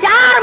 4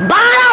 12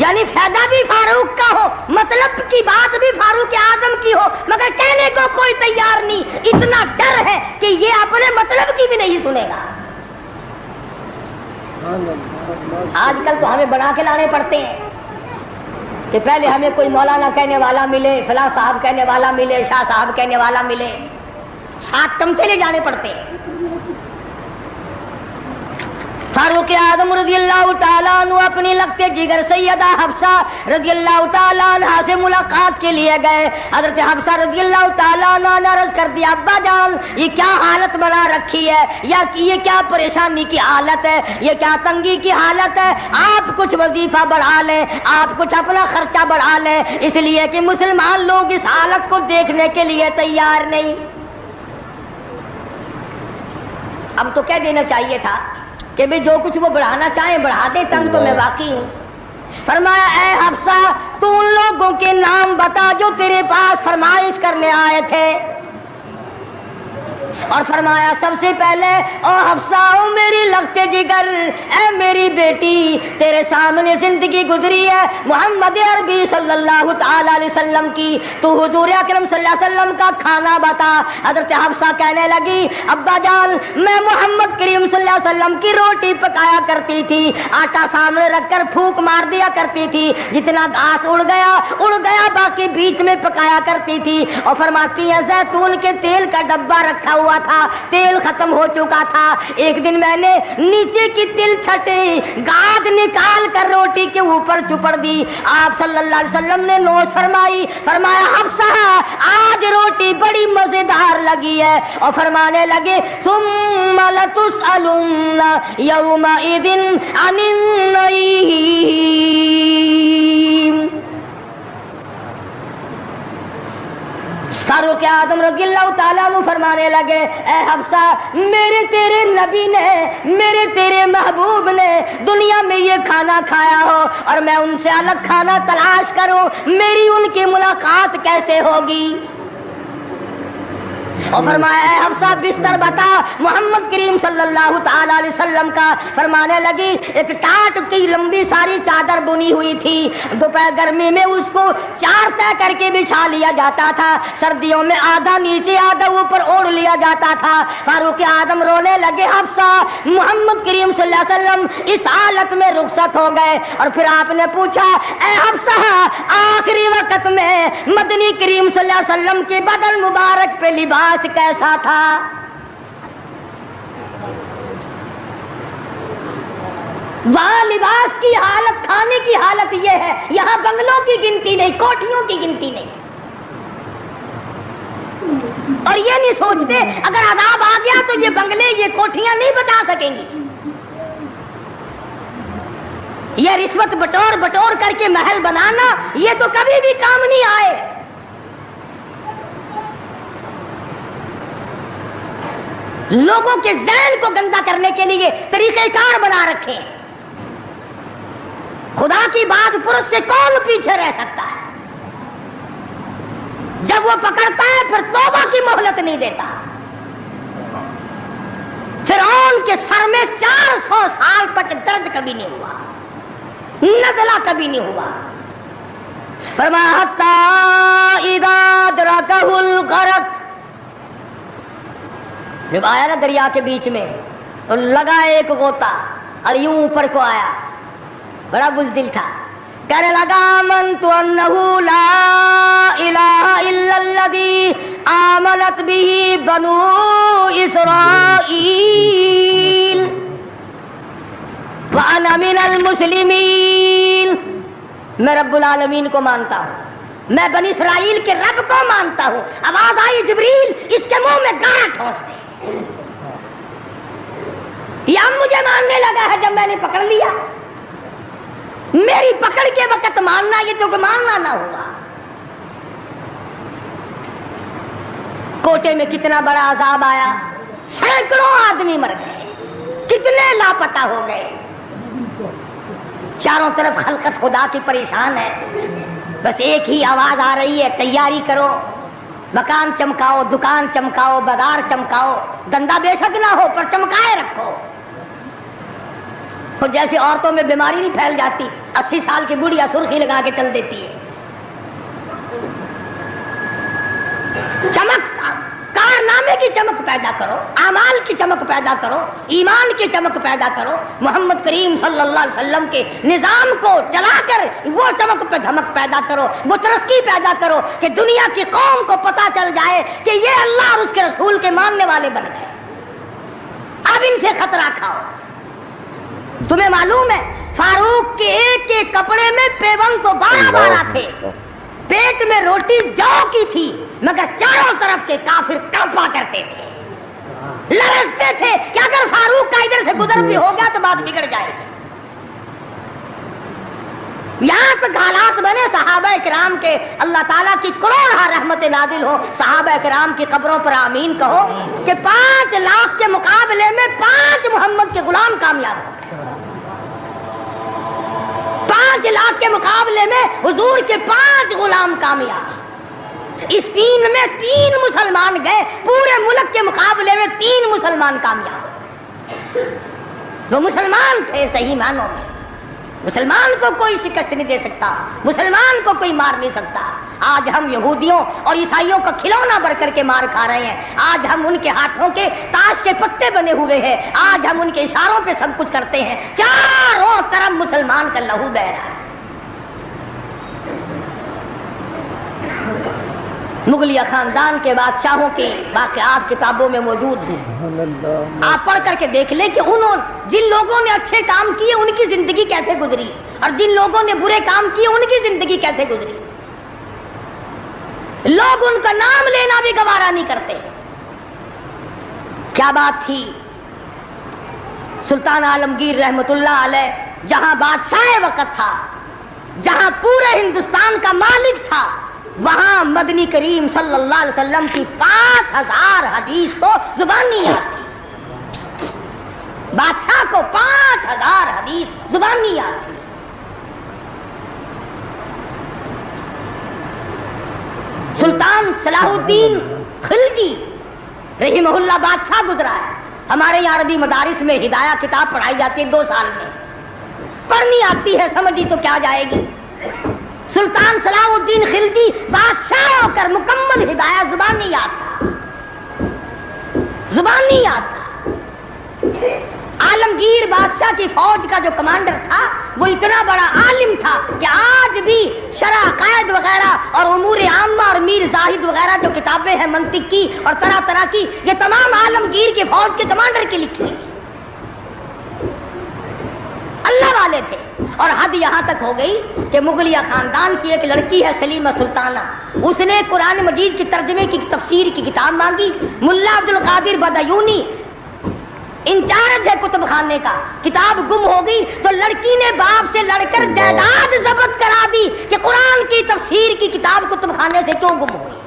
یعنی فائدہ بھی فاروق کا ہو، مطلب کی بات بھی فاروق اعظم کی ہو، مگر کہنے کو کوئی تیار نہیں، اتنا ڈر ہے کہ یہ اپنے مطلب کی بھی نہیں سنے گا۔ آج کل تو ہمیں بنا کے لانے پڑتے ہیں کہ پہلے ہمیں کوئی مولانا کہنے والا ملے، فلاں صاحب کہنے والا ملے، شاہ صاحب کہنے والا ملے، 7 چمچے لے جانے پڑتے ہیں۔ فاروق اعظم رضی اللہ تعالیٰ عنہ اپنی لگتے جگر سیدہ حفصہ رضی اللہ تعالیٰ عنہ سے ملاقات کے لیے گئے۔ حضرت حفصہ رضی اللہ تعالیٰ عنہ نے عرض کر دیا، ابا جان یہ کیا حالت بنا رکھی ہے، یا یہ کیا پریشانی کی حالت ہے، یہ کیا تنگی کی حالت ہے، آپ کچھ وظیفہ بڑھا لیں، آپ کچھ اپنا خرچہ بڑھا لیں، اس لیے کہ مسلمان لوگ اس حالت کو دیکھنے کے لیے تیار نہیں۔ اب تو کہہ دینا چاہیے تھا کہ بھی جو کچھ وہ بڑھانا چاہیں بڑھا دے، تنگ تو میں واقعی ہوں۔ فرمایا اے حفصہ تو ان لوگوں کے نام بتا جو تیرے پاس فرمائش کرنے آئے تھے، اور فرمایا سب سے پہلے او حفصہ او میری لگتے جگر، اے میری بیٹی تیرے سامنے زندگی گزری ہے محمد عربی صلی اللہ تعالی علیہ وسلم کی، تو حضور اکرم صلی اللہ علیہ وسلم کا کھانا بتا۔ حضرت حفصہ کہنے لگی، ابا جان میں محمد کریم صلی اللہ علیہ وسلم کی روٹی پکایا کرتی تھی، آٹا سامنے رکھ کر پھونک مار دیا کرتی تھی، جتنا گھاس اڑ گیا باقی بیچ میں پکایا کرتی تھی۔ اور فرماتی ہے زیتون کے تیل کا ڈبہ رکھا ہوا تھا، تیل ختم ہو چکا تھا، ایک دن میں نے نیچے کی تل چھٹے گاد نکال کر روٹی کے اوپر چپڑ دی، آپ صلی اللہ علیہ وسلم نے نوش فرمائی، فرمایا حفصہ آج روٹی بڑی مزیدار لگی ہے، اور فرمانے لگے ثم لتسألن یومئذ عن النعیم۔ فاروق اعظم رضی اللہ تعالیٰ عنہ فرمانے لگے، اے حفصہ میرے تیرے نبی نے، میرے تیرے محبوب نے دنیا میں یہ کھانا کھایا ہو اور میں ان سے الگ کھانا تلاش کروں، میری ان کی ملاقات کیسے ہوگی؟ اور فرمایا اے حفصہ بستر بتا محمد کریم صلی اللہ تعالی علیہ وسلم کا۔ فرمانے لگی ایک ٹاٹ کی لمبی ساری چادر بنی ہوئی تھی، دوپہر گرمی میں اس کو 4 طے کر کے بچھا لیا جاتا تھا، سردیوں میں آدھا نیچے آدھا اوپر اوڑھ لیا جاتا تھا۔ فاروق اعظم رونے لگے، حفصہ محمد کریم صلی اللہ علیہ وسلم اس حالت میں رخصت ہو گئے، اور پھر آپ نے پوچھا اے حفصہ آخری وقت میں مدنی کریم صلی اللہ علیہ وسلم کے بدن مبارک پہ لباس کیسا تھا؟ وہاں لباس کی حالت، کھانے کی حالت یہ ہے، یہاں بنگلوں کی گنتی نہیں، کوٹھیوں کی گنتی نہیں، اور یہ نہیں سوچتے اگر عذاب آ گیا تو یہ بنگلے یہ کوٹھیاں نہیں بتا سکیں گی، یہ رشوت بٹور کر کے محل بنانا یہ تو کبھی بھی کام نہیں آئے۔ لوگوں کے ذہن کو گندا کرنے کے لیے طریقہ کار بنا رکھے ہیں۔ خدا کی بات پرس سے کون پیچھے رہ سکتا ہے؟ جب وہ پکڑتا ہے پھر توبہ کی مہلت نہیں دیتا۔ فرعون کے سر میں 400 سال تک درد کبھی نہیں ہوا، نزلہ کبھی نہیں ہوا۔ فرمایا حتی اذا ادرکہ الغرق، جب آیا نا دریا کے بیچ میں تو لگا ایک غوطہ اور یوں اوپر کو آیا، بڑا بزدل تھا، کہنے لگا آمنت انہ لا الہ الا الذی آمنت بہ بنو اسرائیل وانا من المسلمین، میں رب العالمین کو مانتا ہوں، میں بنی اسرائیل کے رب کو مانتا ہوں۔ آواز آئی جبریل اس کے منہ میں گارا ٹھونس دے، یا مجھے ماننے لگا ہے جب میں نے پکڑ لیا، میری پکڑ کے وقت ماننا یہ تو کہ ماننا نہ ہوا۔ کوٹے میں کتنا بڑا عذاب آیا، سینکڑوں آدمی مر گئے، کتنے لاپتہ ہو گئے، چاروں طرف خلقت خدا کی پریشان ہے، بس ایک ہی آواز آ رہی ہے تیاری کرو، مکان چمکاؤ، دکان چمکاؤ، بازار چمکاؤ، دندہ بے شک نہ ہو پر چمکائے رکھو۔ تو جیسے عورتوں میں بیماری نہیں پھیل جاتی، 80 سال کی بڑھیا سرخی لگا کے چل دیتی ہے. چمک، کارنامے کی چمک پیدا کرو، اعمال کی چمک پیدا کرو، ایمان کی چمک پیدا کرو. محمد کریم صلی اللہ علیہ وسلم کے نظام کو چلا کر وہ چمک پہ دھمک پیدا کرو، وہ ترقی پیدا کرو کہ دنیا کی قوم کو پتا چل جائے کہ یہ اللہ اور اس کے رسول کے ماننے والے بن گئے. اب ان سے خطرہ کھاؤ. تمہیں معلوم ہے فاروق کے ایک ایک کپڑے میں پیون تو 12 تھے، پیٹ میں روٹی جو کی تھی، مگر چاروں طرف کے کافر کانپا کرتے تھے، لرزتے تھے کہ اگر فاروق کا ادھر سے گزر بھی ہو گیا تو بات بگڑ جائے گی. یہاں تک حالات بنے صحابہ کرام کے اللہ تعالیٰ کی کروڑ رحمت نازل ہو. صحابہ کرام کی قبروں پر آمین کہو کہ 5 لاکھ کے مقابلے میں 5 محمد کے غلام کامیاب ہو گئے. 5 لاکھ کے مقابلے میں حضور کے 5 غلام کامیاب. اسپین میں 3 مسلمان گئے، پورے ملک کے مقابلے میں 3 مسلمان کامیاب. وہ مسلمان تھے صحیح معنوں میں. مسلمان کو کوئی شکست نہیں دے سکتا، مسلمان کو کوئی مار نہیں سکتا. آج ہم یہودیوں اور عیسائیوں کا کھلونا بن کر کے مار کھا رہے ہیں. آج ہم ان کے ہاتھوں کے تاش کے پتے بنے ہوئے ہیں. آج ہم ان کے اشاروں پہ سب کچھ کرتے ہیں. چاروں طرف مسلمان کا لہو بہ رہا ہے. مغلیہ خاندان کے بادشاہوں کی واقعات کتابوں میں موجود ہیں. آپ پڑھ کر کے دیکھ لیں کہ جن لوگوں نے اچھے کام کیے ان کی زندگی کیسے گزری اور جن لوگوں نے برے کام کیے ان کی زندگی کیسے گزری. لوگ ان کا نام لینا بھی گوارا نہیں کرتے. کیا بات تھی. سلطان عالمگیر رحمت اللہ علیہ جہاں بادشاہ وقت تھا، جہاں پورے ہندوستان کا مالک تھا، وہاں مدنی کریم صلی اللہ علیہ وسلم کی 5000 حدیث تو زبانی یاد تھی. بادشاہ کو 5000 حدیث زبانی یاد تھی. سلطان صلاح الدین خلجی رحمہ اللہ بادشاہ گزرا ہے. ہمارے یہاں عربی مدارس میں ہدایہ کتاب پڑھائی جاتی ہے 2 سال میں. پڑھنی آتی ہے سمجھی تو کیا جائے گی. سلطان صلاح الدین خلجی بادشاہ ہو کر مکمل ہدایہ زبانی یاد تھا، زبانی یاد تھا. عالمگیر بادشاہ کی فوج کا جو کمانڈر تھا وہ اتنا بڑا عالم تھا کہ آج بھی شرح عقائد وغیرہ اور امور عامہ اور میر زاہد وغیرہ جو کتابیں ہیں منطق کی اور طرح طرح کی، یہ تمام عالمگیر کی فوج کے کمانڈر کی لکھی ہوئی. اللہ والے تھے. اور حد یہاں تک ہو گئی کہ مغلیہ خاندان کی ایک لڑکی ہے سلیمہ سلطانہ، اس نے قرآن مجید کی ترجمے کی تفسیر کی کتاب مانگی. ملا عبد القادر بدایونی انچارج ہے کتب خانے کا، کتاب گم ہو گئی تو لڑکی نے باپ سے لڑ کر جائیداد ضبط کرا دی کہ قرآن کی تفسیر کی کتاب کتب خانے سے کیوں گم ہوئی.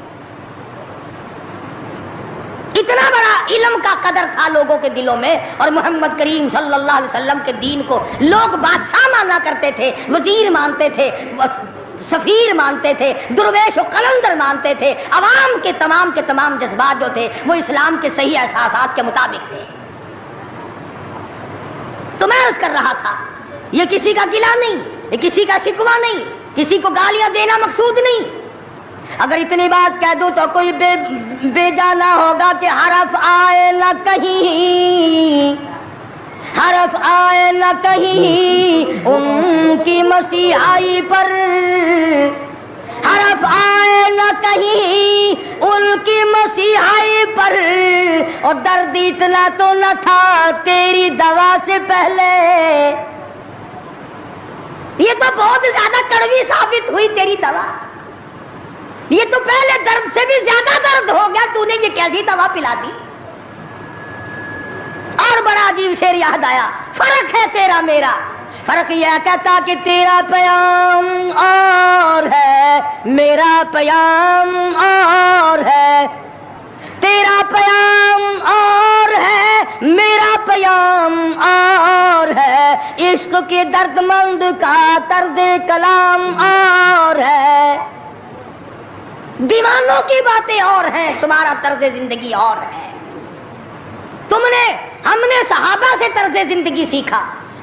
اتنا بڑا علم کا قدر تھا لوگوں کے دلوں میں. اور محمد کریم صلی اللہ علیہ وسلم کے دین کو لوگ بادشاہ مانا کرتے تھے، وزیر مانتے تھے، سفیر مانتے تھے، درویش و قلندر مانتے تھے. عوام کے تمام جذبات جو تھے وہ اسلام کے صحیح احساسات کے مطابق تھے. تو میں عرض کر رہا تھا یہ کسی کا گلہ نہیں، یہ کسی کا شکوہ نہیں، کسی کو گالیاں دینا مقصود نہیں. اگر اتنی بات کہہ دوں تو کوئی بے جانا ہوگا کہ حرف آئے نہ کہیں، حرف آئے نہ کہیں ان کی مسیحائی پر، حرف آئے نہ کہیں ان کی مسیحائی پر. اور درد اتنا تو نہ تھا تیری دوا سے پہلے. یہ تو بہت زیادہ کڑوی ثابت ہوئی تیری دوا. یہ تو پہلے درد سے بھی زیادہ درد ہو گیا، تو نے یہ کیسی دوا پلا دی. اور بڑا عجیب شعر یاد آیا. فرق ہے تیرا میرا، فرق یہ کہتا کہ تیرا پیام اور ہے میرا پیام اور ہے، تیرا پیام اور ہے میرا پیام اور ہے، عشق کے درد مند کا طرز کلام اور ہے. دیوانوں کی باتیں اور ہیں، تمہارا طرز زندگی اور ہے. ہم نے صحابہ سے طرز زندگی سیکھا،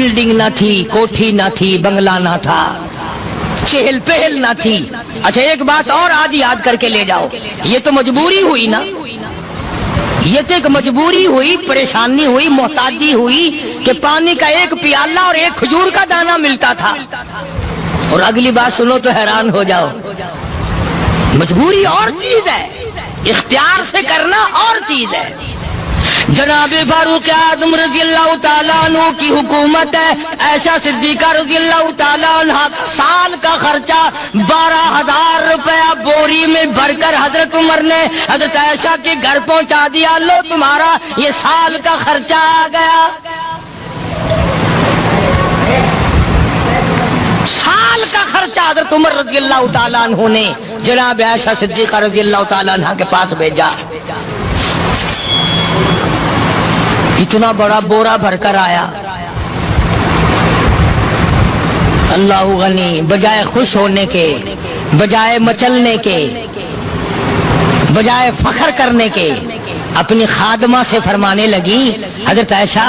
بلڈنگ نہ تھی, کوٹھی نہ تھی, بنگلہ نہ تھا, چہل پہل نہ تھی. اچھا ایک بات اور آج یاد کر کے لے جاؤ, یہ تو مجبوری ہوئی نا, یہ تو ایک مجبوری ہوئی, پریشانی ہوئی, محتاجی ہوئی کہ پانی کا ایک پیالہ اور ایک کھجور کا دانہ ملتا تھا. اور اگلی بات سنو تو حیران ہو جاؤ, مجبوری اور چیز ہے, اختیار سے کرنا اور چیز ہے. جناب فاروق اعظم رضی اللہ تعالیٰ عنہ کی حکومت ہے. عائشہ صدیقہ رضی اللہ تعالیٰ عنہ سال کا خرچہ 12,000 روپیہ بوری میں بھر کر حضرت عمر نے حضرت عائشہ کے گھر پہنچا دیا. لو تمہارا یہ سال کا خرچہ آ گیا. سال کا خرچہ حضرت عمر رضی اللہ تعالیٰ عنہ نے جناب عائشہ صدیقہ رضی اللہ تعالیٰ عنہ کے پاس بھیجا. اتنا بڑا بورا بھر کر آیا. اللہ غنی, بجائے خوش ہونے کے, بجائے مچلنے کے, بجائے فخر کرنے کے, اپنی خادمہ سے فرمانے لگی, حضرت عائشہ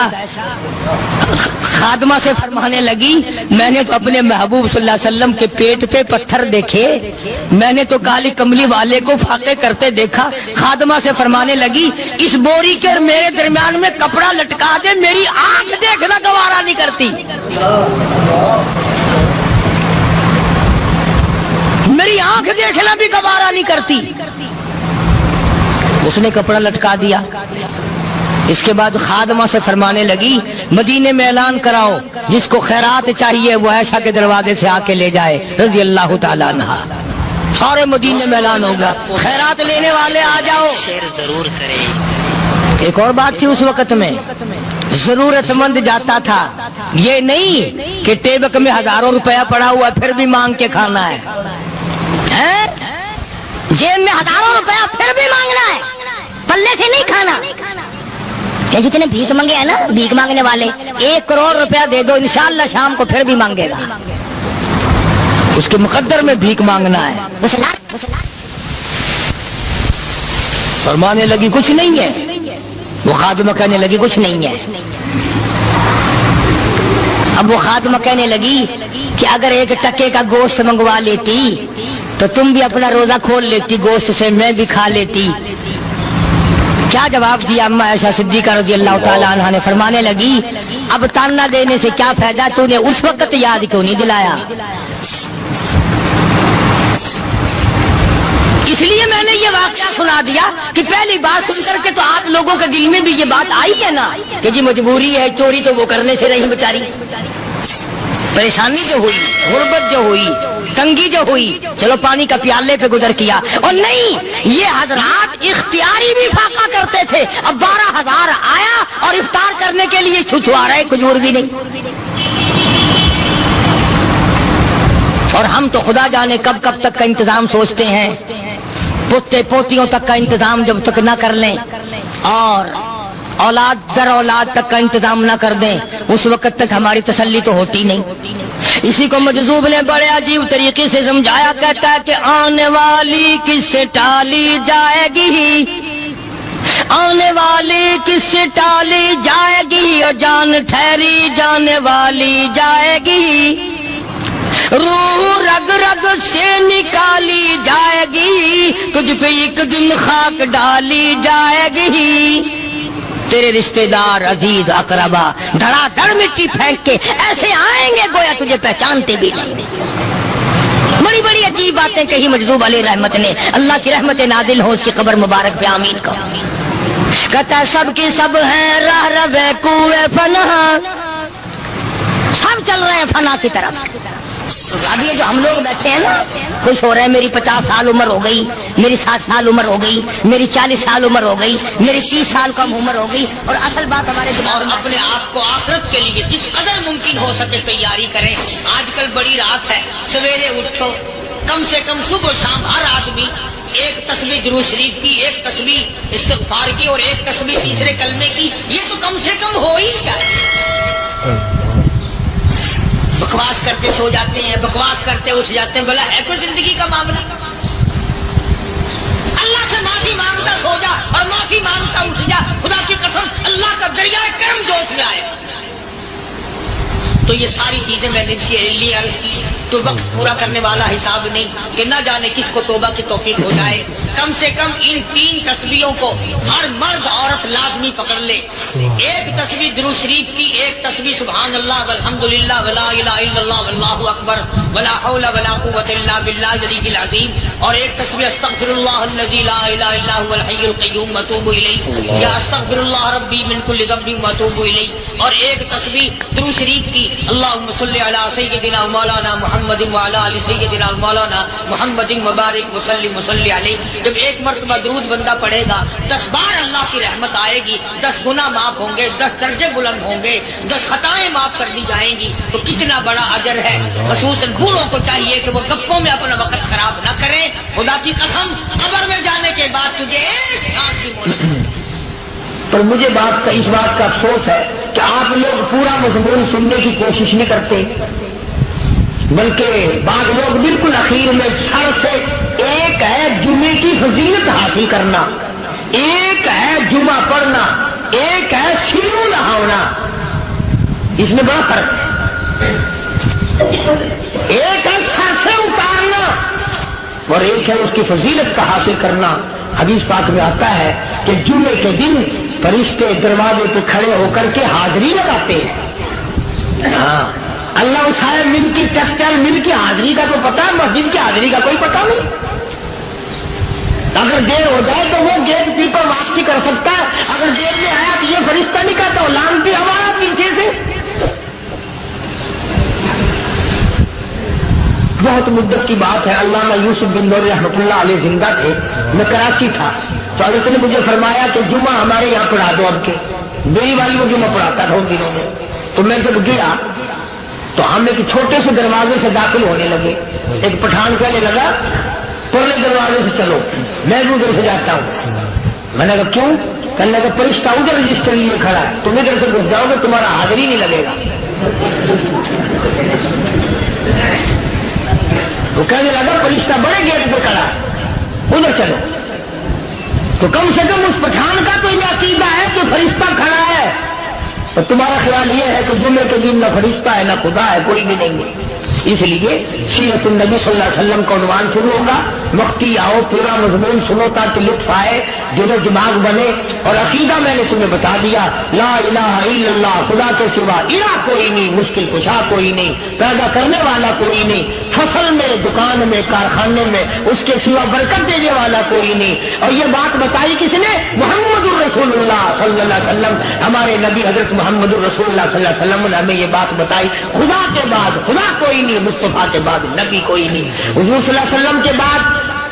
خادمہ سے فرمانے لگی, میں نے تو اپنے محبوب صلی اللہ علیہ وسلم کے پیٹ پہ پتھر دیکھے, میں نے تو کالی کملی والے کو فاقے کرتے دیکھا. خادمہ سے فرمانے لگی, اس بوری کے میرے درمیان میں کپڑا لٹکا دے, میری آنکھ دیکھنا گوارا نہیں کرتی, میری آنکھ دیکھنا بھی گوارا نہیں کرتی. اس نے کپڑا لٹکا دیا. اس کے بعد خادمہ سے فرمانے لگی, مدینے میں اعلان کراؤ, جس کو خیرات چاہیے وہ عائشہ کے دروازے سے آ کے لے جائے رضی اللہ تعالیٰ عنہ. سارے مدینے میں اعلان ہوگا, خیرات لینے والے آ جاؤ. شیئر ضرور کریں. ایک اور بات تھی اس وقت میں, ضرورت مند جاتا تھا, یہ نہیں کہ ٹیبک میں ہزاروں روپیہ پڑا ہوا پھر بھی مانگ کے کھانا ہے, جیب میں ہزاروں روپیہ پھر بھی مانگنا ہے, پلے سے نہیں کھانا. کہ جتنے بھیک مانگے ہیں نا, بھیک مانگنے والے, 1 کروڑ روپیہ دے دو, انشاءاللہ شام کو پھر بھی مانگے گا. اس کے مقدر میں بھیک مانگنا ہے. فرمانے لگی کچھ نہیں ہے. وہ خادمہ کہنے لگی کچھ نہیں ہے. اب وہ خادمہ کہنے لگی کہ اگر 1 ٹکے کا گوشت منگوا لیتی تو تم بھی اپنا روزہ کھول لیتی, گوشت سے میں بھی کھا لیتی. کیا جواب دیا اما عائشہ صدیقہ رضی اللہ تعالیٰ عنہ نے؟ فرمانے لگی, اب تانا دینے سے کیا فائدہ, تو نے اس وقت یاد کیوں نہیں دلایا؟ اس لیے میں نے یہ واقعہ سنا دیا کہ پہلی بات سن کر کے تو آپ لوگوں کے دل میں بھی یہ بات آئی ہے نا کہ جی مجبوری ہے, چوری تو وہ کرنے سے نہیں بیچاری. پریشانی جو ہوئی, غربت جو ہوئی, تنگی جو ہوئی, چلو پانی کا پیالے پہ گزر کیا. اور نہیں, یہ حضرات اختیاری بھی فاقہ کرتے تھے. اب 12,000 آیا اور افطار کرنے کے لیے چھچوا رہے, کھجور بھی نہیں. اور ہم تو خدا جانے کب کب تک کا انتظام سوچتے ہیں, پوتے پوتیوں تک کا انتظام جب تک نہ کر لیں اور اولاد در اولاد تک کا انتظام نہ کر دیں, اس وقت تک ہماری تسلی تو ہوتی نہیں. اسی کو مجذوب نے بڑے عجیب طریقے سے سمجھایا, کہتا ہے کہ آنے والی کس سے ٹالی جائے گی, آنے والی کس سے ٹالی جائے گی, اور جان ٹھہری جانے والی جائے گی, روح رگ رگ سے نکالی جائے گی, تجھ پہ ایک دن خاک ڈالی جائے گی. تیرے رشتہ دار عزیز اقربا دھڑا دھڑ مٹی پھینک کے ایسے آئیں گے گویا تجھے پہچانتے بھی نہیں. بڑی بڑی عجیب باتیں کہی مجذوب علیہ رحمت نے. اللہ کی رحمت نازل ہو اس کی قبر مبارک پہ, آمین کا. کہتا ہے سب کی سب ہیں راہ روے کوئے فنا, سب چل رہے ہیں فنا کی طرف. اب یہ جو ہم لوگ بیٹھے ہیں نا, خوش ہو رہے ہیں, میری 50 سال عمر ہو گئی, میری 60 سال عمر ہو گئی, میری 40 سال عمر ہو گئی, میری 30 سال کم عمر ہو گئی. اور اصل بات ہمارے دماغ میں, اپنے آپ کو آخرت کے لیے جس قدر ممکن ہو سکے تیاری کریں. آج کل بڑی رات ہے, سویرے اٹھو, کم سے کم صبح و شام ہر آدمی 1 تسبیح درود شریف کی, 1 تسبیح استغفار کی, اور 1 تسبیح تیسرے کلمے کی. یہ تو کم سے کم ہو ہی جائے. بکواس کرتے سو جاتے ہیں, بکواس کرتے اٹھ جاتے ہیں. بلا ہے کوئی زندگی کا معاملہ؟ اللہ سے معافی مانگتا سو جا اور معافی مانگتا اٹھ جا. خدا کی قسم اللہ کا دریائے کرم جوش میں آئے. یہ ساری چیزیں میں نے لیے عرض کی تو وقت پورا کرنے والا حساب نہیں کہ نہ جانے کس کو توبہ کی توفیق ہو جائے. کم سے کم ان 3 تسبیحوں کو ہر مرد عورت لازمی پکڑ لے. ایک تسبیح درود شریف کی، ایک تسبیح سبحان اللہ والحمدللہ ولا الہ الا اللہ واللہ اکبر ولا حول ولا قوۃ الا باللہ العلی العظیم، اور ایک تسبیح استغفر اللہ الذی لا الہ الا هو الحی القیوم واتوب الیہ یا استغفر اللہ ربی من کل ذنب واتوب الیہ، اور ایک تسبیح درود شریف کی اللہم صلی علی سیدنا مولانا محمد وعلی آل سیدنا مولانا محمد مبارک وسلم وصلی علیہ. جب ایک مرتبہ درود بندہ پڑھے گا 10 بار اللہ کی رحمت آئے گی، 10 گناہ معاف ہوں گے، 10 درجے بلند ہوں گے، 10 خطائیں معاف کر دی جائیں گی. تو کتنا بڑا اجر ہے. خصوصاً بوڑھوں کو چاہیے کہ وہ گپوں میں اپنا وقت خراب نہ کریں. خدا کی قسم قبر میں جانے کے بعد تجھے ایک سانس کی مہلت. پر مجھے اس بات کا افسوس ہے کہ آپ لوگ پورا مضمون سننے کی کوشش نہیں کرتے، بلکہ بعض لوگ بالکل اخیر میں سر سے، ایک ہے جمعے کی فضیلت حاصل کرنا، ایک ہے جمعہ پڑھنا، ایک ہے سیرو نہانا، اس میں بڑا فرق ہے. ایک ہے سر سے اتارنا اور ایک ہے اس کی فضیلت کا حاصل کرنا. حدیث پاک میں آتا ہے کہ جمعے کے دن فرشتے دروازے پہ کھڑے ہو کر کے حاضری لگاتے ہیں. ہاں، اللہ صاحب مل کی ٹیکسٹائل مل کی حاضری کا تو پتا ہے، مسجد کی حاضری کا کوئی پتا نہیں. اگر دیر ہو جائے تو وہ گیٹ کیپر واپسی کر سکتا ہے. اگر دیر میں آیا تو یہ فرشتہ نہیں کہتا، لانتی ہمارا پیچھے سے. بہت مدت کی بات ہے، علامہ یوسف بن نور رحمۃ اللہ علیہ زندہ تھے. میں کراچی تھا تو حضرت نے مجھے فرمایا کہ جمعہ ہمارے یہاں پڑھا دو. اب کے میری والی وہ جمعہ پڑھاتا تھا ان دنوں میں. تو میں جب گیا تو ہم ایک چھوٹے سے دروازے سے داخل ہونے لگے. ایک پٹھان کہنے لگا پرلے دروازے سے چلو، میں بھی ادھر سے جاتا ہوں. میں نے کہا کیوں؟ کہنے لگا فرشتہ ادھر رجسٹر لیے کھڑا ہے، تم ادھر سے گھس جاؤ گے تمہارا حاضری نہیں لگے گا. وہ کہنے لگا فرشتہ بڑے گیٹ پہ کھڑا ہے، ادھر چلو. تو کم سے کم اس پٹھان کا تو یہ عقیدہ ہے کہ فرشتہ کھڑا ہے. تو تمہارا خیال یہ ہے کہ جمعے کے دن نہ فرشتہ ہے نہ خدا ہے، کوئی بھی نہیں ہے. اس لیے سیرت النبی صلی اللہ علیہ وسلم کا عنوان شروع ہوگا. وقتی آؤ پورا مضمون سنو تاکہ لطف آئے، دل و دماغ بنے. اور عقیدہ میں نے تمہیں بتا دیا، لا الہ الا اللہ، خدا کے سوا الہ کوئی نہیں، مشکل کشا کوئی نہیں، پیدا کرنے والا کوئی نہیں، فصل میں، دکان میں، کارخانے میں اس کے سوا برکت دینے والا کوئی نہیں. اور یہ بات بتائی کس نے؟ محمد الرسول اللہ صلی اللہ علیہ وسلم. ہمارے نبی حضرت محمد الرسول اللہ صلی اللہ علیہ وسلم نے ہمیں یہ بات بتائی. خدا کے بعد خدا کوئی نہیں، مصطفیٰ کے بعد نبی کوئی نہیں. حضور صلی اللہ علیہ وسلم کے بعد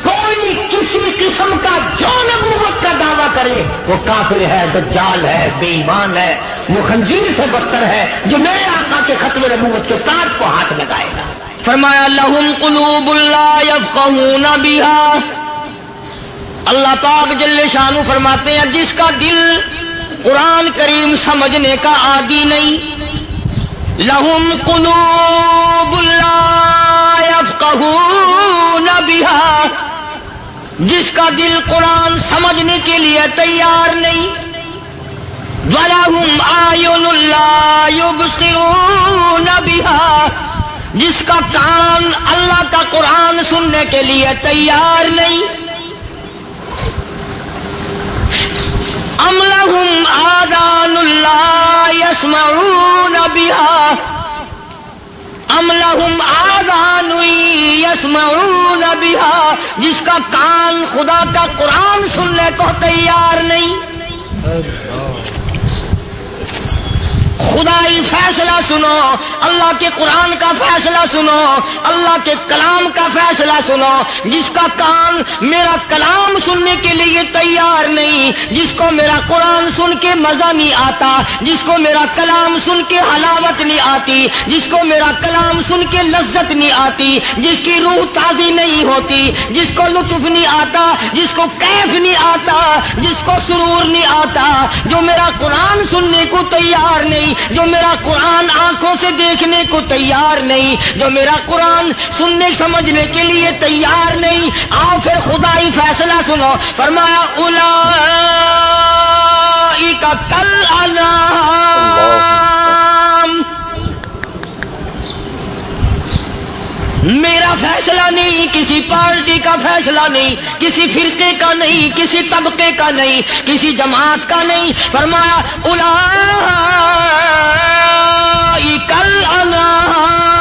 کوئی کسی قسم کا جو نبوت کا دعویٰ کرے وہ کافر ہے، دجال ہے، بے ایمان ہے، وہ خنزیر سے بدتر ہے جو میرے آقا کے ختم نبوت کے تاج کو ہاتھ لگائے گا. فرمایا لہم قلوب لا یفقہون بہا. اللہ پاک جل شانہ فرماتے ہیں جس کا دل قرآن کریم سمجھنے کا عادی نہیں. لہم قلوب لا یفقہون بہا، جس کا دل قرآن سمجھنے کے لیے تیار نہیں. وَلَهُمْ أَعْيُنٌ لَا يُبْصِرُونَ بِهَا، جس کا کان اللہ کا قرآن سننے کے لیے تیار نہیں. أَمْ لَهُمْ آذَانٌ لَا يَسْمَعُونَ بِهَا، أَمْ لَهُمْ آذَانٌ يَسْمَعُونَ بِهَا، جس کا کان خدا کا قرآن سننے کو تیار نہیں. خدائی فیصلہ سنو، اللہ کے قرآن کا فیصلہ سنو، اللہ کے کلام کا فیصلہ سنو. جس کا کان میرا کلام سننے کے لیے تیار نہیں، جس کو میرا قرآن سن کے مزہ نہیں آتا، جس کو میرا کلام سن کے حلاوت نہیں آتی، جس کو میرا کلام سن کے لذت نہیں آتی، جس کی روح تازی نہیں ہوتی، جس کو لطف نہیں آتا، جس کو کیف نہیں آتا، جس کو سرور نہیں آتا، جو میرا قرآن سننے کو تیار نہیں، جو میرا قرآن آنکھوں سے دیکھنے کو تیار نہیں، جو میرا قرآن سننے سمجھنے کے لیے تیار نہیں. آؤ پھر خدائی فیصلہ سنو. فرمایا اولئک کالانعام، فیصلہ نہیں، کسی پارٹی کا فیصلہ نہیں، کسی فرقے کا نہیں، کسی طبقے کا نہیں، کسی جماعت کا نہیں. فرمایا اولئک الانعام.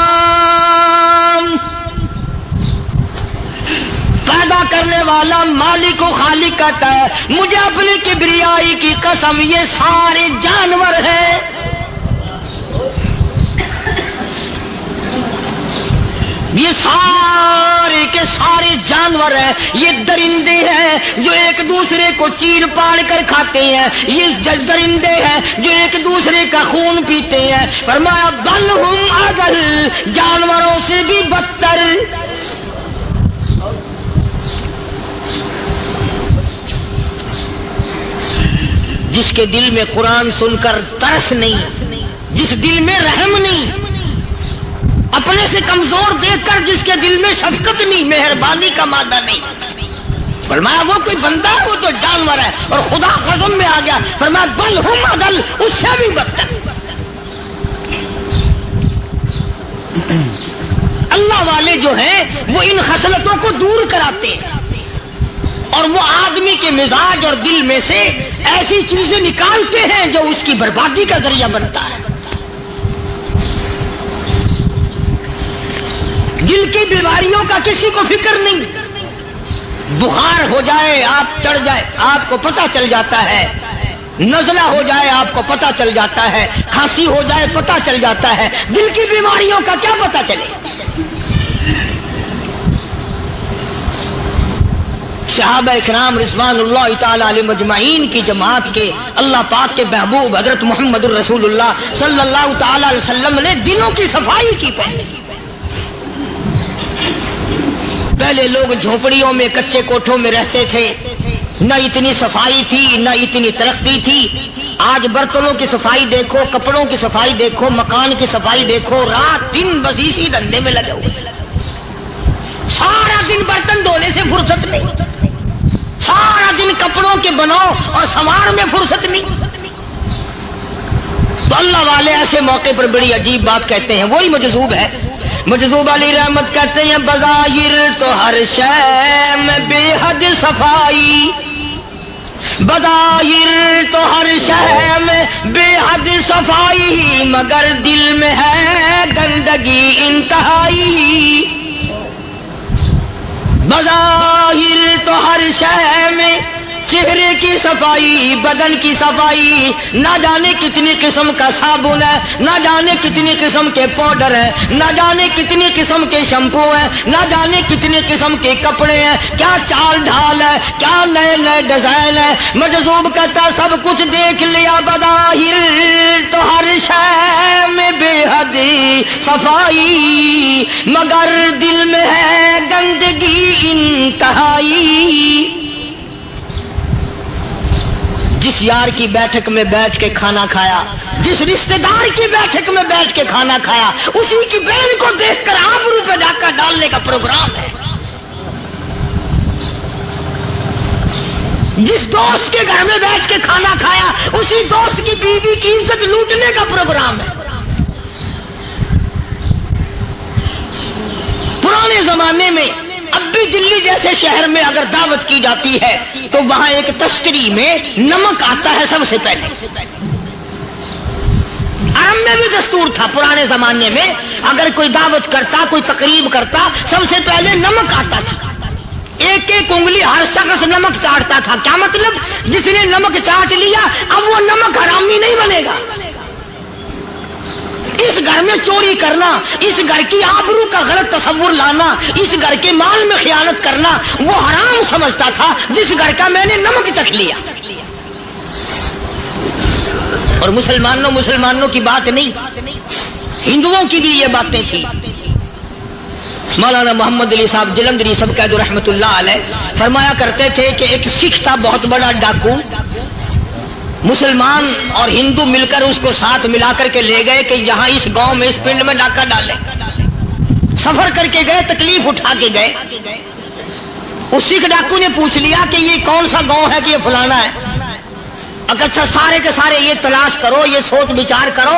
پیدا کرنے والا مالک و خالق کہتا ہے مجھے اپنی کبریائی کی قسم یہ سارے جانور ہیں. یہ سارے کے سارے جانور ہیں، یہ درندے ہیں جو ایک دوسرے کو چیر پاڑ کر کھاتے ہیں، یہ درندے ہیں جو ایک دوسرے کا خون پیتے ہیں. فرمایا بل ہم اضل، جانوروں سے بھی بدتر. جس کے دل میں قرآن سن کر ترس نہیں، جس دل میں رحم نہیں، اپنے سے کمزور دیکھ کر جس کے دل میں شفقت نہیں، مہربانی کا مادہ نہیں، فرمایا وہ کوئی بندہ ہے، وہ تو جانور ہے. اور خدا قسم میں آ گیا فرمایا بل ہم اضل، اس سے بھی بدتر. اللہ والے جو ہیں وہ ان خصلتوں کو دور کراتے ہیں اور وہ آدمی کے مزاج اور دل میں سے ایسی چیزیں نکالتے ہیں جو اس کی بربادی کا ذریعہ بنتا ہے. دل کی بیماریوں کا کسی کو فکر نہیں. بخار ہو جائے آپ چڑھ جائے آپ کو پتہ چل جاتا ہے، نزلہ ہو جائے آپ کو پتہ چل جاتا ہے، کھانسی ہو جائے پتہ چل جاتا ہے. دل کی بیماریوں کا کیا پتہ چلے؟ صحابہ اکرام رضوان اللہ تعالی علیہ مجمعین کی جماعت کے اللہ پاک کے محبوب حضرت محمد الرسول اللہ صلی اللہ تعالی علیہ وسلم نے دلوں کی صفائی کی. پہلے لوگ جھونپڑیوں میں کچے کوٹھوں میں رہتے تھے، نہ اتنی صفائی تھی نہ اتنی ترقی تھی. آج برتنوں کی صفائی دیکھو، کپڑوں کی صفائی دیکھو، مکان کی صفائی دیکھو، رات دن بس اسی دھندے میں لگے ہوئے. سارا دن برتن دھونے سے فرصت نہیں، سارا دن کپڑوں کے بناؤ اور سنوار میں فرصت نہیں. تو اللہ والے ایسے موقع پر بڑی عجیب بات کہتے ہیں. وہی مجذوب ہے، مجذوب علی رحمت کہتے ہیں بظاہر تو ہر شے میں بے حد صفائی، بظاہر تو ہر شے میں بے حد صفائی، مگر دل میں ہے گندگی انتہائی. بظاہر تو ہر شے میں چہرے کی صفائی، بدن کی صفائی، نہ جانے کتنی قسم کا صابن ہے، نہ جانے کتنی قسم کے پاؤڈر ہے، نہ جانے کتنی قسم کے شیمپو ہیں، نہ جانے کتنی قسم کے کپڑے ہیں، کیا چال ڈھال ہے، کیا نئے نئے ڈیزائن ہے. مجذوب کہتا سب کچھ دیکھ لیا، بظاہر تو ہر شے میں بے حد صفائی، مگر دل میں ہے گندگی انتہائی. جس یار کی بیٹھک میں بیٹھ کے کھانا کھایا، جس رشتہ دار کی بیٹھک میں بیٹھ کے کھانا کھایا، اسی کی بہن کو دیکھ کر آبرو پہ ڈاکہ ڈالنے کا پروگرام ہے. جس دوست کے گھر میں بیٹھ کے کھانا کھایا، اسی دوست کی بیوی کی عزت لوٹنے کا پروگرام ہے. پرانے زمانے میں اب بھی دلی جیسے شہر میں اگر دعوت کی جاتی ہے تو وہاں ایک تشتری میں نمک آتا ہے سب سے پہلے. عرب میں بھی دستور تھا پرانے زمانے میں، اگر کوئی دعوت کرتا، کوئی تقریب کرتا، سب سے پہلے نمک آتا تھا. ایک ایک انگلی ہر شخص نمک چاٹتا تھا. کیا مطلب؟ جس نے نمک چاٹ لیا اب وہ نمک حرامی نہیں بنے گا. اس گھر میں چوری کرنا، اس گھر کی آبرو کا غلط تصور لانا، اس گھر کے مال میں خیانت کرنا وہ حرام سمجھتا تھا جس گھر کا میں نے نمک چکھ لیا. اور مسلمانوں کی بات نہیں، ہندوؤں کی بھی یہ باتیں تھیں. مولانا محمد علی صاحب جلندری سب قید رحمت اللہ علیہ فرمایا کرتے تھے کہ ایک سکھ تھا بہت بڑا ڈاکو، مسلمان اور ہندو مل کر اس کو ساتھ ملا کر کے لے گئے کہ یہاں اس گاؤں میں اس پنڈ میں ڈاکہ ڈالے. سفر کر کے گئے، تکلیف اٹھا کے گئے. اس سکھ ڈاکو نے پوچھ لیا کہ یہ کون سا گاؤں ہے کہ یہ فلانا ہے. اچھا سارے کے سارے یہ تلاش کرو، یہ سوچ بچار کرو،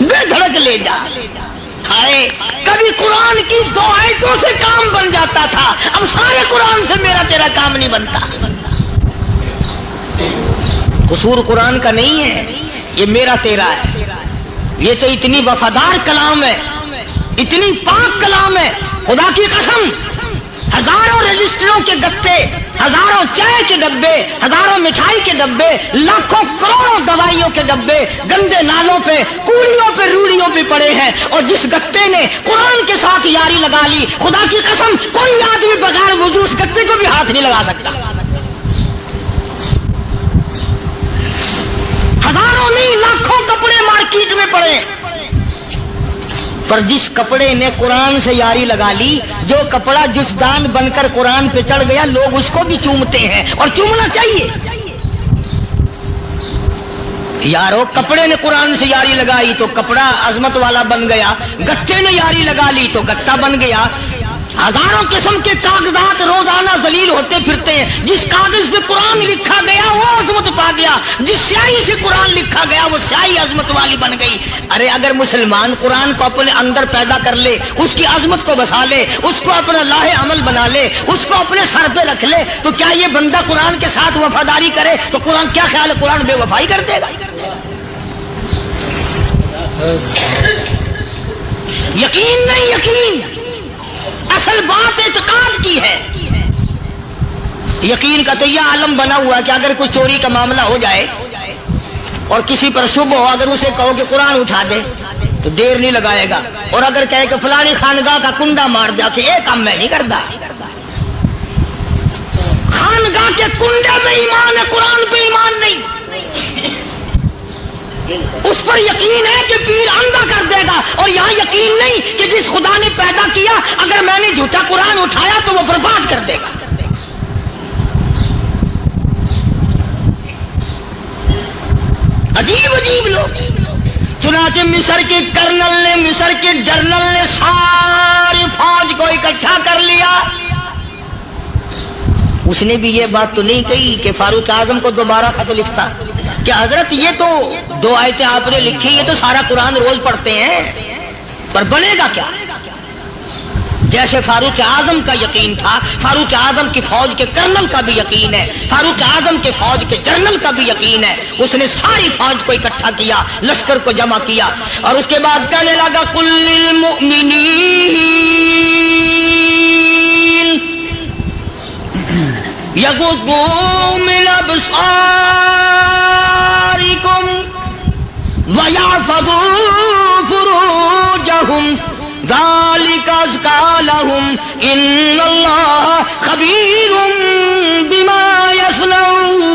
بے دھڑک لے جا. ہائے کبھی قرآن کی 2 آیتوں سے کام بن جاتا تھا، اب سارے قرآن سے میرا تیرا کام نہیں بنتا. قصور قرآن کا نہیں ہے، یہ میرا تیرا ہے. یہ تو اتنی وفادار کلام ہے، اتنی پاک کلام ہے، خدا کی قسم. ہزاروں رجسٹروں کے گتے، ہزاروں چائے کے ڈبے، ہزاروں مٹھائی کے ڈبے، لاکھوں کروڑوں دوائیوں کے ڈبے گندے نالوں پہ، کوڑیوں پہ، روڑیوں پہ پڑے ہیں، اور جس گتے نے قرآن کے ساتھ یاری لگا لی، خدا کی قسم کوئی آدمی بغیر وضو اس گتے کو بھی ہاتھ نہیں لگا سکتا. ہزاروں نہیں لاکھوں کپڑے مارکیٹ میں پڑے، پر جس کپڑے نے قرآن سے یاری لگا لی، جو کپڑا جسدان بن کر قرآن پہ چڑھ گیا، لوگ اس کو بھی چومتے ہیں، اور چومنا چاہیے. یارو کپڑے نے قرآن سے یاری لگائی تو کپڑا عظمت والا بن گیا، گتے نے یاری لگا لی تو گتا بن گیا. ہزاروں قسم کے کاغذات روزانہ ذلیل ہوتے پھرتے ہیں، جس کاغذ پہ قرآن لکھا گیا وہ عظمت پا گیا، جس سیاہی سے قرآن لکھا گیا وہ سیاہی عظمت والی بن گئی. ارے اگر مسلمان قرآن کو اپنے اندر پیدا کر لے، اس کی عظمت کو بسا لے، اس کو اپنا لاہ عمل بنا لے، اس کو اپنے سر پہ رکھ لے، تو کیا یہ بندہ قرآن کے ساتھ وفاداری کرے تو قرآن کیا خیال ہے قرآن بے وفائی کر دے گا؟ یقین نہیں، یقین اصل بات اعتقاد کی ہے. یقین کا تو یہ عالم بنا ہوا ہے کہ اگر کوئی چوری کا معاملہ ہو جائے اور کسی پر شبہ ہو، اگر اسے کہو کہ قرآن اٹھا دے تو دیر نہیں لگائے گا، اور اگر کہے کہ فلانی خانگاہ کا کنڈا مار دیا کہ یہ کام میں نہیں کرتا. خانگاہ کے کنڈے میں ایمان ہے، قرآن پہ ایمان نہیں. اس پر یقین ہے کہ پیر اندھا کر دے گا، اور یہاں یقین نہیں کہ جس خدا نے پیدا کیا اگر میں نے جھوٹا قرآن اٹھایا تو وہ برباد کر دے گا. عجیب عجیب لوگ. چنانچہ مصر کے کرنل نے، مصر کے جنرل نے ساری فوج کو اکٹھا کر لیا. اس نے بھی یہ بات تو نہیں کہی کہ فاروق اعظم کو دوبارہ خط لکھتا کہ حضرت یہ تو 2 آیتیں آپ نے لکھی، یہ تو سارا قرآن روز پڑھتے ہیں، پر بنے گا کیا؟ جیسے فاروق اعظم کا یقین تھا، فاروق اعظم کی فوج کے کرنل کا بھی یقین ہے، فاروق اعظم کے فوج کے جنرل کا بھی یقین ہے. اس نے ساری فوج کو اکٹھا کیا، لشکر کو جمع کیا، اور اس کے بعد کہنے لگا قل للمؤمنین یغضوا من ابصارکم وَيَحْفَظُوا فُرُوجَهُمْ ذَلِكَ أَزْكَىٰ لَهُمْ إِنَّ اللَّهَ خَبِيرٌ بِمَا يَصْنَعُونَ.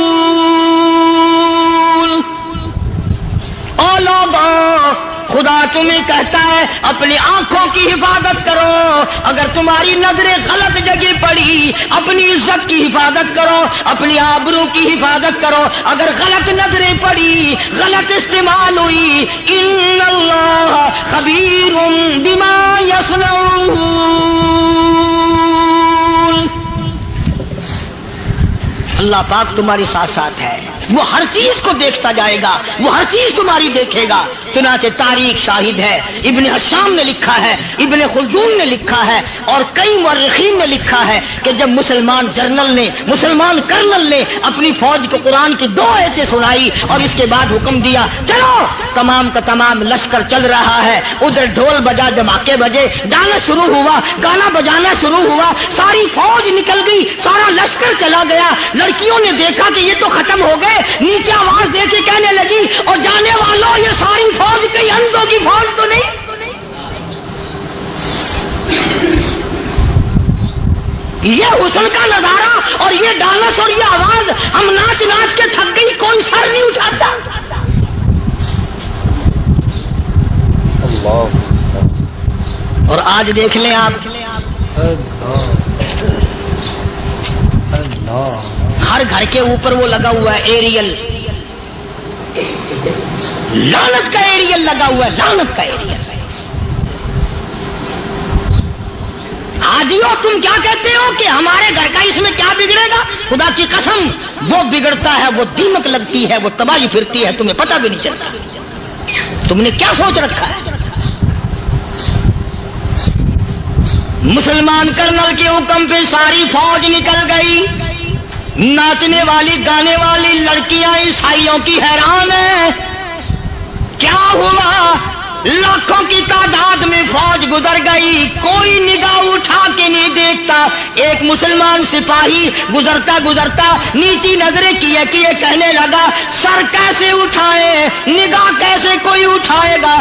او لوگو، خدا تمہیں کہتا ہے اپنی آنکھوں کی حفاظت کرو. اگر تمہاری نظریں غلط جگہ پڑی، اپنی عزت کی حفاظت کرو، اپنی آبرو کی حفاظت کرو. اگر غلط نظریں پڑی، غلط استعمال ہوئی، ان اللہ خبیر بما یصنعون. اللہ پاک تمہاری ساتھ ساتھ ہے، وہ ہر چیز کو دیکھتا جائے گا، وہ ہر چیز تمہاری دیکھے گا. چنانچہ تاریخ شاہد ہے، ابن حشام نے لکھا ہے، ابن خلدون نے لکھا ہے، اور کئی مورخین نے لکھا ہے کہ جب مسلمان جنرل نے، مسلمان کرنل نے اپنی فوج کو قرآن کی 2 آیتیں سنائی اور اس کے بعد حکم دیا چلو، تمام کا تمام لشکر چل رہا ہے. ادھر ڈھول بجا، دھماکے بجے، گانا شروع ہوا، گانا بجانا شروع ہوا، ساری فوج نکل گئی، سارا لشکر چلا گیا. لڑکیوں نے دیکھا کہ یہ تو ختم ہو گئے، نیچے آواز دے کے کہنے لگی اور جانے والوں یہ ساری فوج کئی اندھوں کی فوج تو نہیں. یہ حسن کا نظارہ اور یہ ڈانس اور یہ آواز، ہم ناچ ناچ کے تھک گئی، کوئی سر نہیں اٹھاتا. اور آج دیکھ لیں آپ، ہر گھر کے اوپر وہ لگا ہوا ہے ایریل، لعنت کا ایریل لگا ہوا ہے، لعنت کا ایریل. حاجیو تم کیا کہتے ہو کہ ہمارے گھر کا اس میں کیا بگڑے گا؟ خدا کی قسم وہ بگڑتا ہے، وہ دیمک لگتی ہے، وہ تباہی پھرتی ہے، تمہیں پتہ بھی نہیں چلتا. تم نے کیا سوچ رکھا ہے؟ مسلمان کرنل کے حکم پہ ساری فوج نکل گئی. ناچنے والی گانے والی لڑکیاں عیسائیوں کی حیران ہیں. کیا ہوا؟ لاکھوں کی تعداد میں فوج گزر گئی, کوئی نگاہ اٹھا کے نہیں دیکھتا. ایک مسلمان سپاہی گزرتا گزرتا نیچی نظریں کیے کہنے لگا سر کیسے اٹھائے, نگاہ کیسے کوئی اٹھائے گا؟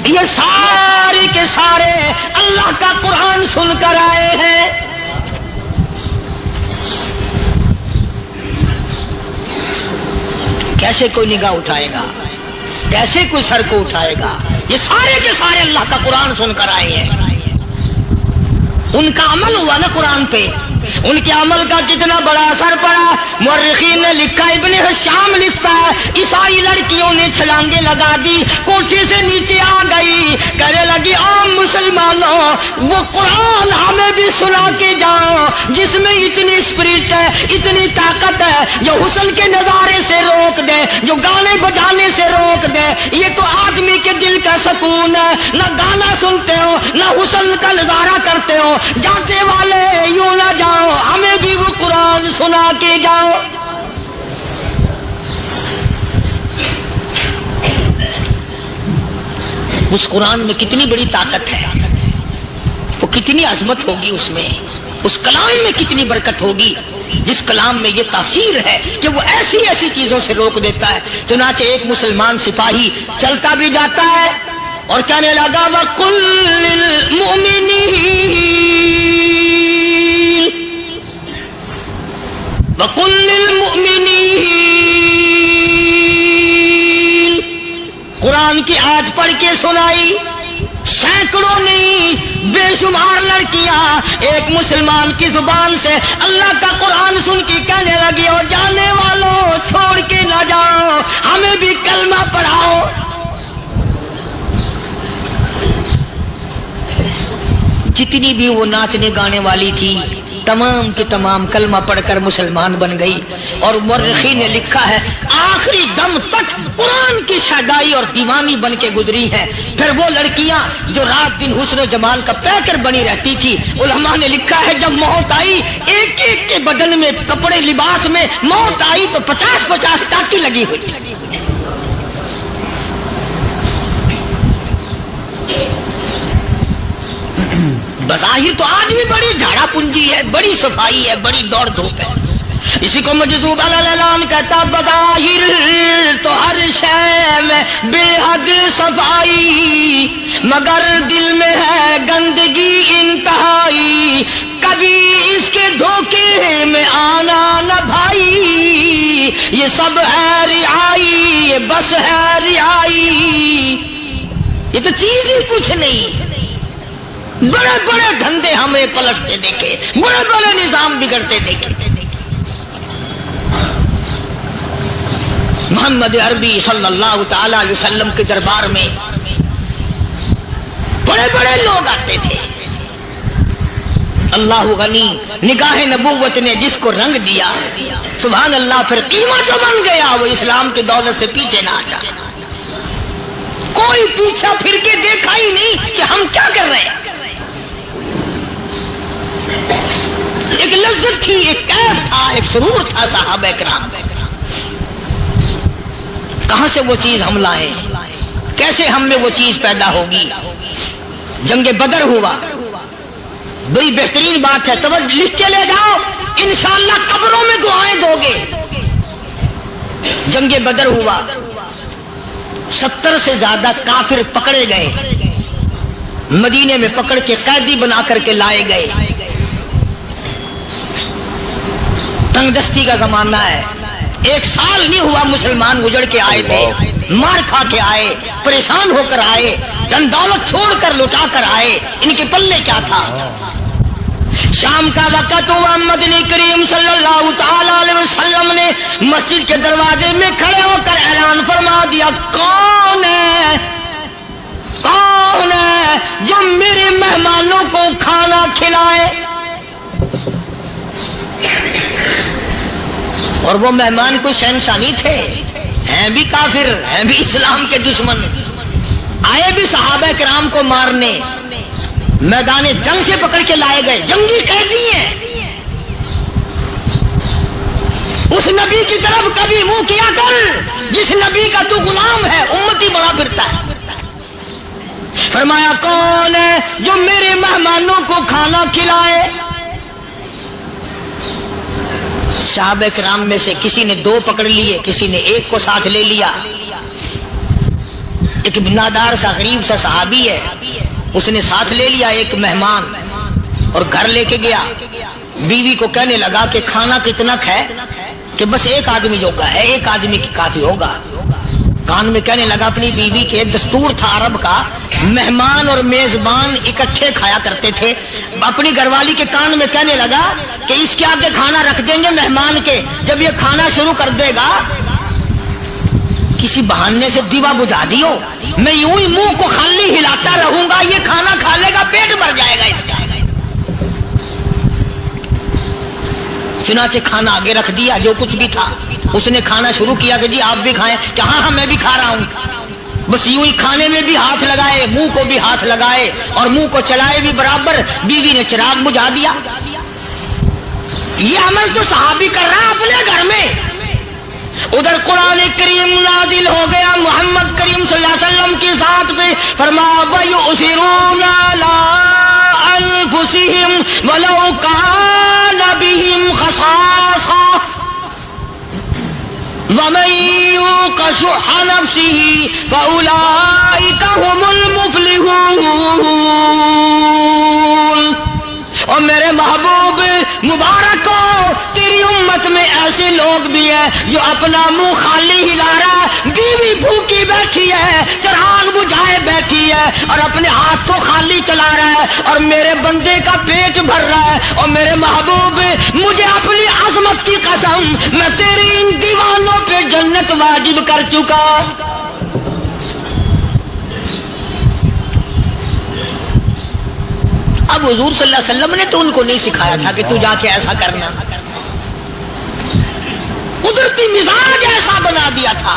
یہ سارے کے سارے اللہ کا قرآن سن کر آئے ہیں. کیسے کوئی نگاہ اٹھائے گا؟ کیسے کوئی سر کو اٹھائے گا؟ یہ سارے کے سارے اللہ کا قرآن سن کر آئے ہیں. ان کا عمل ہوا نا قرآن پہ, ان کے عمل کا کتنا بڑا اثر پڑا. مورخین نے لکھا, ابن حشام لکھتا ہے, عیسائی لڑکیوں نے چھلانگیں لگا دی, کوٹھی سے نیچے آ گئی, کہنے لگی عام مسلمانوں وہ قرآن ہمیں بھی سنا کے جاؤ جس میں اتنی اسپرٹ ہے, اتنی طاقت ہے, جو حسن کے نظارے سے روک دے, جو گانے بجانے سے روک دے. یہ تو آدمی کے دل کا سکون ہے. نہ گانا سنتے ہو نہ حسن کا نظارہ کرتے ہو. جاتے والے یوں نہ جاؤ, ہمیں بھی وہ قرآن سنا کے جاؤ. اس قرآن میں کتنی بڑی طاقت ہے, وہ کتنی عظمت ہوگی اس میں, اس کلام میں کتنی برکت ہوگی, جس کلام میں یہ تاثیر ہے کہ وہ ایسی ایسی چیزوں سے روک دیتا ہے. چنانچہ ایک مسلمان سپاہی چلتا بھی جاتا ہے اور کہنے لگا وَقُلْ لِلْمُؤْمِنِينَ قرآن کی آیت پڑھ کے سنائی. سینکڑوں نہیں بے شمار لڑکیاں ایک مسلمان کی زبان سے اللہ کا قرآن سن کے کہنے لگی اور جانے والوں چھوڑ کے نہ جاؤ, ہمیں بھی کلمہ پڑھاؤ. جتنی بھی وہ ناچنے گانے والی تھی تمام کی تمام کلمہ پڑھ کر مسلمان بن گئی. اور مورخین نے لکھا ہے آخری دم تک قرآن کی شیدائی اور دیوانی بن کے گزری ہے. پھر وہ لڑکیاں جو رات دن حسن و جمال کا پیکر بنی رہتی تھی, علماء نے لکھا ہے جب موت آئی ایک ایک کے بدن میں کپڑے لباس میں موت آئی تو 50-50 ٹاٹی لگی ہوئی. بظاہر تو آج بھی بڑی جھاڑا پنجی ہے, بڑی صفائی ہے, بڑی دوڑ دھوپ ہے. اسی کو مجذوب الاعلان کہتا بظاہر تو ہر شے میں بے حد صفائی, مگر دل میں ہے گندگی انتہائی, کبھی اس کے دھوکے میں آنا نہ بھائی, یہ سب ہے رعائی, یہ بس ہے رعائی. یہ تو چیز ہی کچھ نہیں. بڑے بڑے دھندے ہمیں پلٹتے دیکھے, بڑے بڑے نظام بگڑتے دیکھے. محمد عربی صلی اللہ تعالی علیہ وسلم کے دربار میں بڑے بڑے لوگ آتے تھے. اللہ غنی, نگاہ نبوت نے جس کو رنگ دیا سبحان اللہ, پھر قیمت جو بن گیا وہ اسلام کی دولت سے پیچھے نہ ہٹا. کوئی پیچھا پھر کے دیکھا ہی نہیں کہ ہم کیا کر رہے ہیں. ایک لذت تھی, ایک کیف تھا, ایک سرور تھا صحابہ کرام. کہاں سے وہ چیز ہم لائیں, کیسے ہم میں وہ چیز پیدا ہوگی. جنگ بدر ہوا, بڑی بہترین بات ہے, توجہ لکھ کے لے جاؤ, انشاءاللہ قبروں میں دعائیں دو گے. جنگ بدر ہوا, 70 سے زیادہ کافر پکڑے گئے, مدینے میں پکڑ کے قیدی بنا کر کے لائے گئے. تنگ دستی کا زمانہ ہے, 1 سال نہیں ہوا مسلمان گزر کے آئے تھے, مار کھا کے آئے, پریشان ہو کر آئے, دن دولت چھوڑ کر لٹا کر آئے. ان کے پلے کیا تھا؟ شام کا وقت ہوا, مدنی کریم صلی اللہ تعالی علیہ وسلم نے مسجد کے دروازے میں کھڑے ہو کر اعلان فرما دیا, کون ہے جو میرے مہمانوں کو کھانا کھلائے. اور وہ مہمان کوئی شہنشاہ نہیں تھے, ہیں بھی کافر، ہیں بھی اسلام کے دشمن، آئے بھی صحابہ کرام کو مارنے، میدان جنگ سے پکڑ کے لائے گئے، جنگی قیدی ہیں۔ اس نبی کی طرف کبھی منہ کیا کر جس نبی کا تو غلام ہے، امتی بڑا پھرتا ہے۔ فرمایا کون ہے جو میرے مہمانوں کو کھانا کھلائے؟ صحابہ کرام میں سے کسی نے 2 پکڑ لیے، کسی نے 1 کو ساتھ لے لیا۔ ایک بنادار سا غریب سا صحابی ہے، اس نے ساتھ لے لیا ایک مہمان اور گھر لے کے گیا۔ بیوی کو کہنے لگا کہ کھانا کتنا ہے؟ کہ بس 1 آدمی جوگا ہے، 1 آدمی کی کافی ہوگا۔ کان میں کہنے لگا اپنی بیوی کے، دستور تھا عرب کا، مہمان اور میزبان اکٹھے کھایا کرتے تھے۔ اپنی گھر والی کے کان میں کہنے لگا کہ اس کے آگے کھانا رکھ دیں گے مہمان کے، جب یہ کھانا شروع کر دے گا کسی بہانے سے دیوا بجھا دیو، میں یوں ہی منہ کو خالی ہلاتا رہوں گا، یہ کھانا کھا لے گا، پیٹ بھر جائے گا اس کا۔ چنانچہ کھانا آگے رکھ دیا، جو کچھ بھی تھا۔ اس نے کھانا شروع کیا کہ جی آپ بھی کھائیں، کہ ہاں میں بھی کھا رہا ہوں۔ بس یوں ہی کھانے میں بھی ہاتھ لگائے، منہ کو بھی ہاتھ لگائے اور منہ کو چلائے بھی برابر۔ بیوی نے چراغ بجھا دیا۔ یہ عمل تو صحابی کر رہا اپنے گھر میں۔ ادھر قرآن کریم نازل ہو گیا محمد کریم صلی اللہ علیہ وسلم کی ذات پہ، فرمایا وَيُؤْثِرُونَ عَلَىٰ أَنفُسِهِمْ وَلَوْ كَانَ بِهِمْ خَصَاصَةٌ وَمَن يُوقَ شُحَّ نَفْسِهِ فَأُولَٰئِكَ هُمُ الْمُفْلِحُونَ۔ اور میرے محبوب مبارک ہو، تیری امت میں ایسے لوگ بھی ہیں جو اپنا منہ خالی ہلا رہا ہے، بیوی بھوکی بیٹھی ہے، چراغ بجھائے بیٹھی ہے اور اپنے ہاتھ کو خالی چلا رہا ہے اور میرے بندے کا پیٹ بھر رہا ہے۔ اور میرے محبوب مجھے اپنی عظمت کی قسم، میں تیری ان دیوانوں پہ جنت واجب کر چکا۔ اب حضور صلی اللہ علیہ وسلم نے تو ان کو نہیں سکھایا تھا کہ تو جا کے ایسا کرنا، قدرتی مزاج ایسا بنا دیا تھا۔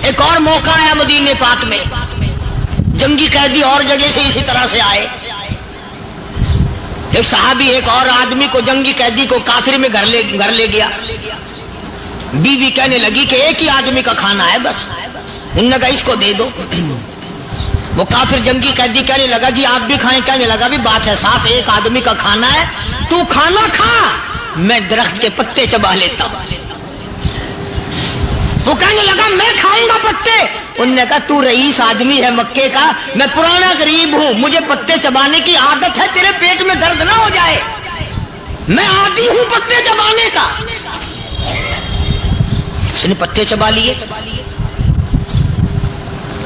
ایک اور موقع آیا مدینے پاک میں، جنگی قیدی اور جگہ سے اسی طرح سے آئے۔ ایک صحابی ایک اور آدمی کو، جنگی قیدی کو کافر میں گھر لے گیا۔ بیوی کہنے لگی کہ 1 ہی آدمی کا کھانا ہے بس، انہوں نے کہا اس کو دے دو۔ وہ کافر جنگی قیدی کہنے لگا جی آپ بھی کھائیں، کہنے لگا بھی بات ہے صاف، 1 آدمی کا کھانا ہے، تو کھانا کھا، میں درخت کے پتے چبا لیتا ہوں۔ وہ کہنے لگا میں کھاؤں گا پتے۔ انہوں نے کہا تو رئیس آدمی ہے مکے کا، میں پرانا غریب ہوں، مجھے پتے چبانے کی عادت ہے، تیرے پیٹ میں درد نہ ہو جائے، میں عادی ہوں پتے چبانے کا۔ اس نے پتے چبا لیے۔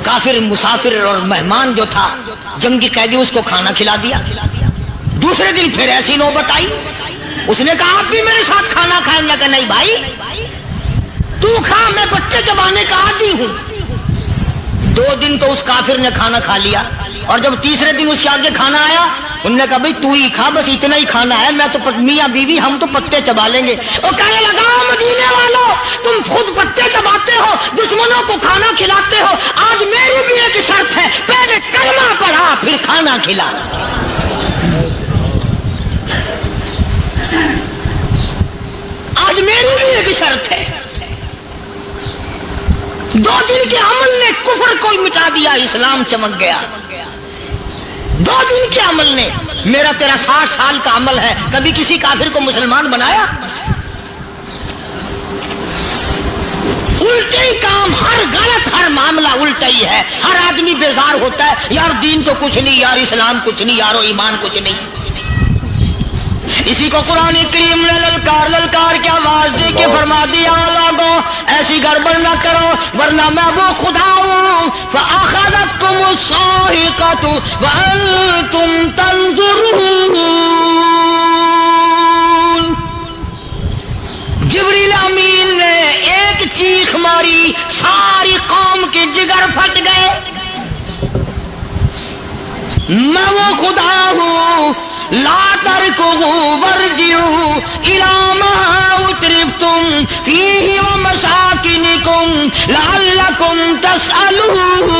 کافر مسافر اور مہمان جو تھا جنگی قیدی، اس کو کھانا کھلا دیا۔ دوسرے دن پھر ایسی نوبت آئی، اس نے کہا آپ بھی میرے ساتھ کھانا کھائیں؟ نے کہا نہیں بھائی تو کھا، میں بچے چبانے کا عادی ہوں۔ 2 دن تو اس کافر نے کھانا کھا لیا، اور جب تیسرے دن اس کے آگے کھانا آیا، انہوں نے کہا بھائی تو ہی کھا، بس اتنا ہی کھانا ہے، میں تو میاں بیوی ہم تو پتے چبا لیں گے۔ اور کہنے لگا مدینے والوں تم خود پتے چباتے ہو، دشمنوں کو کھانا کھلاتے ہو، آج میری بھی ایک شرط ہے، پہلے کلمہ پڑھا پھر کھانا کھلا۔ آج میری بھی ایک شرط ہے۔ 2 دن کے عمل نے کفر کو مٹا دیا، اسلام چمک گیا۔ 2 دن کے عمل نے، میرا تیرا 60 سال کا عمل ہے، کبھی کسی کافر کو مسلمان بنایا؟ الٹے ہی کام، ہر غلط، ہر معاملہ الٹا ہی ہے۔ ہر آدمی بیزار ہوتا ہے، یار دین تو کچھ نہیں، یار اسلام کچھ نہیں، یارو ایمان کچھ نہیں۔ اسی کو قرآن کریم نے للکار کے آواز دے کے فرما دیا لوگوں ایسی گڑبڑ نہ کرو ورنہ میں وہ خدا ہوں۔ فَأَخَذَتْكُمُ الصَّاعِقَةُ وَأَنْتُمْ تَنظُرُونَ۔ جبریل امین نے ایک چیخ ماری، ساری قوم کے جگر پھٹ گئے۔ میں وہ خدا ہوں، لا تركضوا وارجعوا إلى ما أترفتم فيه ومساكنكم تسألون.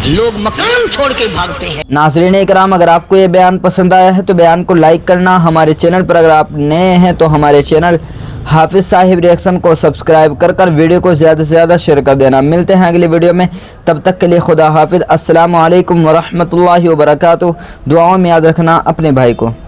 لوگ مکان چھوڑ کے بھاگتے ہیں. ناظرین اکرام، اگر آپ کو یہ بیان پسند آیا ہے تو بیان کو لائک کرنا، ہمارے چینل پر اگر آپ نئے ہیں تو ہمارے چینل حافظ صاحب ریئیکشن کو سبسکرائب کر ویڈیو کو زیادہ سے زیادہ شیئر کر دینا. ملتے ہیں اگلی ویڈیو میں، تب تک کے لیے خدا حافظ. السلام علیکم ورحمۃ اللہ وبرکاتہ. دعاؤں میں یاد رکھنا اپنے بھائی کو.